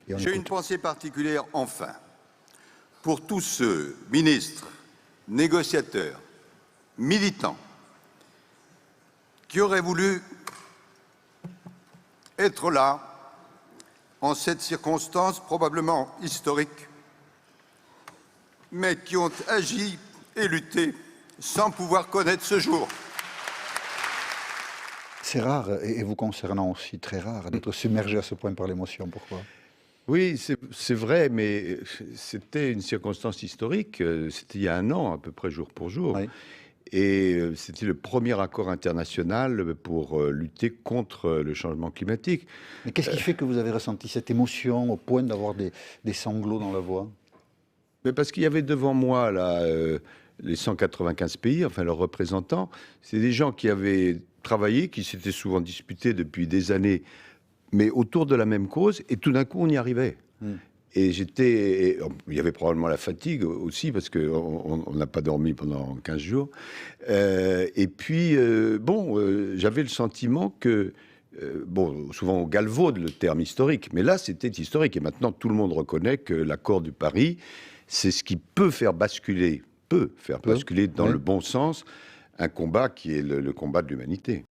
J'ai une pensée particulière, enfin, pour tous ceux, ministres, négociateurs, militants, qui auraient voulu être là, en cette circonstance probablement historique, mais qui ont agi et lutté sans pouvoir connaître ce jour. C'est rare, et vous concernant aussi, très rare, d'être submergé à ce point par l'émotion. Pourquoi? Oui, c'est vrai, mais c'était une circonstance historique. C'était il y a 1 an, à peu près jour pour jour. Oui. Et c'était le premier accord international pour lutter contre le changement climatique. Mais qu'est-ce qui fait que vous avez ressenti cette émotion au point d'avoir des sanglots dans la voix? Mais parce qu'il y avait devant moi là, les 195 pays, enfin leurs représentants, c'est des gens qui avaient travaillé, qui s'étaient souvent disputés depuis des années, mais autour de la même cause, et tout d'un coup on y arrivait. Et il y avait probablement la fatigue aussi, parce qu'on n'a pas dormi pendant 15 jours. Et puis, j'avais le sentiment que, souvent on galvaude le terme historique, mais là c'était historique. Et maintenant tout le monde reconnaît que l'accord de Paris, c'est ce qui peut faire basculer dans le bon sens un combat qui est le combat de l'humanité.